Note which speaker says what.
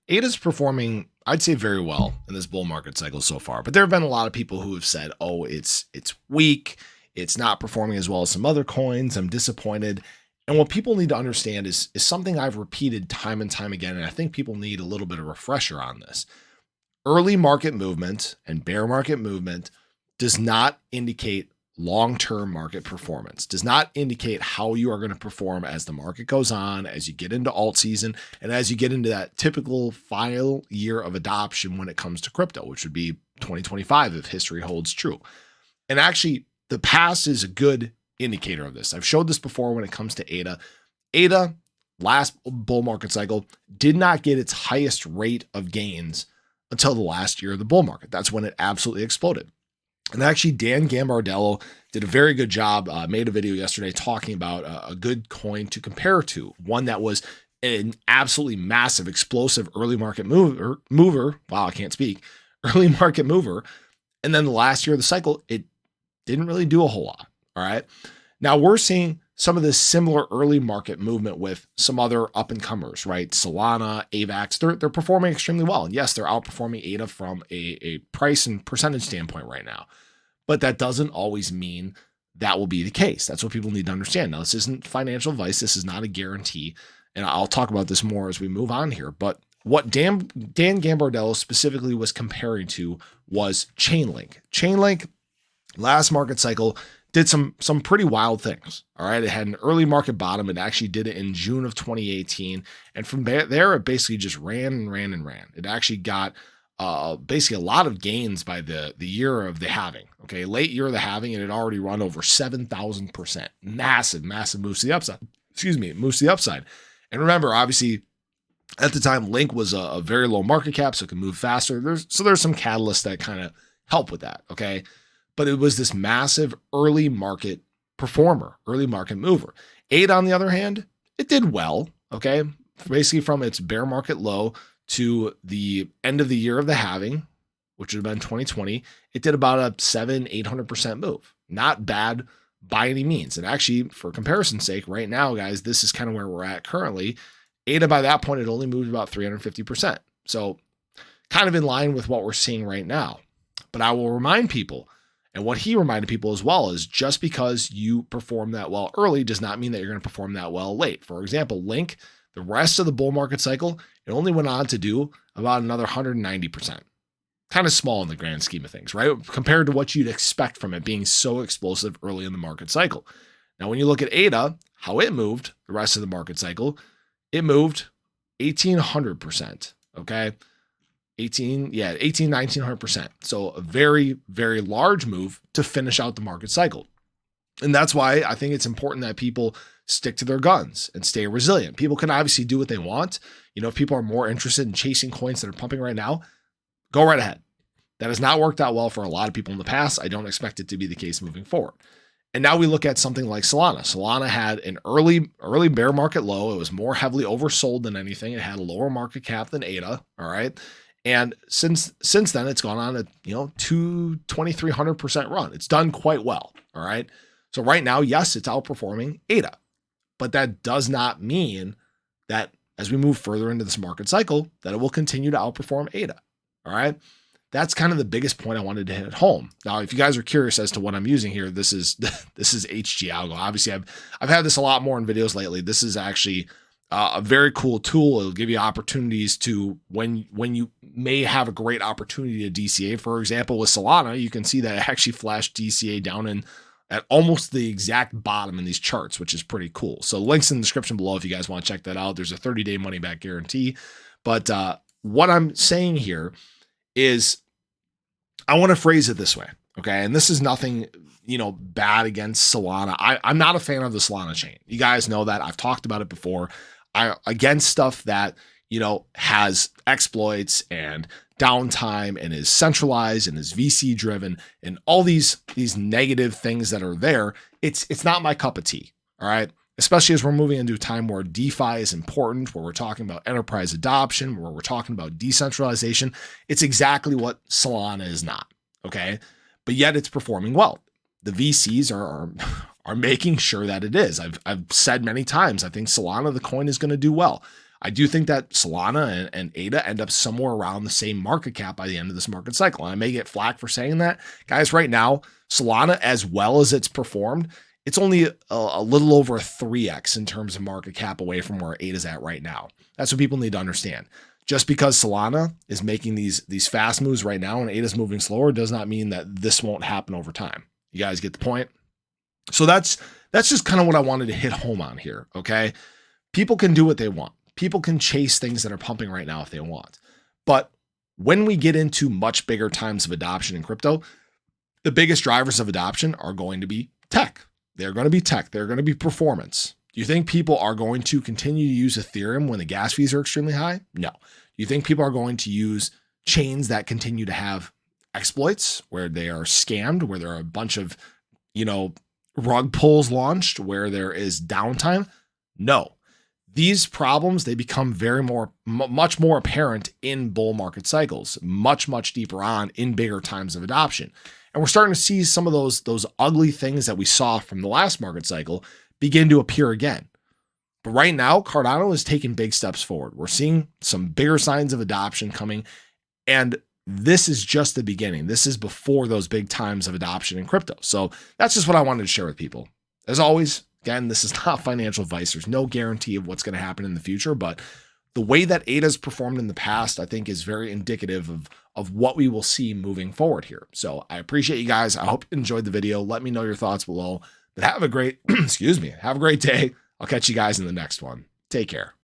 Speaker 1: ADA's performing, I'd say, very well in this bull market cycle so far. But there have been a lot of people who have said, "Oh, it's weak. It's not performing as well as some other coins. I'm disappointed." And what people need to understand is something I've repeated time and time again, and I think people need a little bit of refresher on this. Early market movement and bear market movement does not indicate long-term market performance, does not indicate how you are going to perform as the market goes on, as you get into alt season, and as you get into that typical final year of adoption when it comes to crypto, which would be 2025 if history holds true. And actually, the past is a good indicator of this. I've showed this before when it comes to ADA. ADA, last bull market cycle, did not get its highest rate of gains until the last year of the bull market. That's when it absolutely exploded. And actually, Dan Gambardello did a very good job, made a video yesterday talking about a good coin to compare to, one that was an absolutely massive, explosive early market mover. Wow, I can't speak. Early market mover. And then the last year of the cycle, it didn't really do a whole lot. All right. Now we're seeing some of this similar early market movement with some other up and comers, right? Solana, AVAX, they're performing extremely well. And yes, they're outperforming ADA from a price and percentage standpoint right now. But that doesn't always mean that will be the case. That's what people need to understand. Now, this isn't financial advice. This is not a guarantee. And I'll talk about this more as we move on here. But what Dan Gambardello specifically was comparing to was Chainlink. Chainlink, last market cycle, did some pretty wild things. All right. It had an early market bottom. It actually did it in June of 2018. And from there, it basically just ran and ran and ran. It actually got basically a lot of gains by the year of the halving. Okay. Late year of the halving, and it had already run over 7,000%. Massive moves to the upside. Moves to the upside. And remember, obviously, at the time, Link was a very low market cap, so it can move faster. There's some catalysts that kind of help with that. Okay. But it was this massive early market performer, early market mover. ADA, on the other hand, it did well, okay? Basically from its bear market low to the end of the year of the halving, which would have been 2020, it did about a 800% move. Not bad by any means. And actually, for comparison's sake, right now, guys, this is kind of where we're at currently. ADA, by that point, it only moved about 350%. So kind of in line with what we're seeing right now. But I will remind people, and what he reminded people as well, is just because you perform that well early does not mean that you're going to perform that well late. For example, Link, the rest of the bull market cycle, it only went on to do about another 190%. Kind of small in the grand scheme of things, right? Compared to what you'd expect from it being so explosive early in the market cycle. Now, when you look at ADA, how it moved the rest of the market cycle, it moved 1,800%. Okay. 1,900%. So a very, very large move to finish out the market cycle. And that's why I think it's important that people stick to their guns and stay resilient. People can obviously do what they want. You know, if people are more interested in chasing coins that are pumping right now, go right ahead. That has not worked out well for a lot of people in the past. I don't expect it to be the case moving forward. And now we look at something like Solana. Solana had an early bear market low. It was more heavily oversold than anything. It had a lower market cap than ADA. All right. And since then, it's gone on a 2,300% run. It's done quite well. All right. So right now, yes, it's outperforming ADA, but that does not mean that as we move further into this market cycle, that it will continue to outperform ADA. All right. That's kind of the biggest point I wanted to hit home. Now, if you guys are curious as to what I'm using here, this is HG Algo. Obviously, I've had this a lot more in videos lately. This is actually a very cool tool. It'll give you opportunities to when you may have a great opportunity to DCA. For example, with Solana, you can see that it actually flashed DCA down in at almost the exact bottom in these charts, which is pretty cool. So links in the description below if you guys want to check that out. There's a 30-day money back guarantee. But what I'm saying here is I want to phrase it this way. Okay. And this is nothing, bad against Solana. I'm not a fan of the Solana chain. You guys know that. I've talked about it before. Against stuff that, has exploits and downtime and is centralized and is VC driven and all these negative things that are there. It's not my cup of tea. All right. Especially as we're moving into a time where DeFi is important, where we're talking about enterprise adoption, where we're talking about decentralization. It's exactly what Solana is not. Okay. But yet it's performing well. The VCs are making sure that it is. I've said many times, I think Solana, the coin, is going to do well. I do think that Solana and ADA end up somewhere around the same market cap by the end of this market cycle. And I may get flack for saying that. Guys, right now, Solana, as well as it's performed, it's only a little over a 3x in terms of market cap away from where ADA is at right now. That's what people need to understand. Just because Solana is making these fast moves right now and ADA is moving slower does not mean that this won't happen over time. You guys get the point? So that's just kind of what I wanted to hit home on here, okay? People can do what they want. People can chase things that are pumping right now if they want. But when we get into much bigger times of adoption in crypto, the biggest drivers of adoption are going to be tech. They're going to be tech. They're going to be performance. Do you think people are going to continue to use Ethereum when the gas fees are extremely high? No. Do you think people are going to use chains that continue to have exploits where they are scammed, where there are a bunch of, rug pulls launched, where there is downtime? No. These problems, they become much more apparent in bull market cycles, much deeper on in bigger times of adoption. And we're starting to see some of those ugly things that we saw from the last market cycle begin to appear again. But right now, Cardano is taking big steps forward. We're seeing some bigger signs of adoption coming. And this is just the beginning. This is before those big times of adoption in crypto. So that's just what I wanted to share with people. As always, again, this is not financial advice. There's no guarantee of what's going to happen in the future, but the way that ADA's performed in the past, I think, is very indicative of what we will see moving forward here. So I appreciate you guys. I hope you enjoyed the video. Let me know your thoughts below. But have a great, have a great day. I'll catch you guys in the next one. Take care.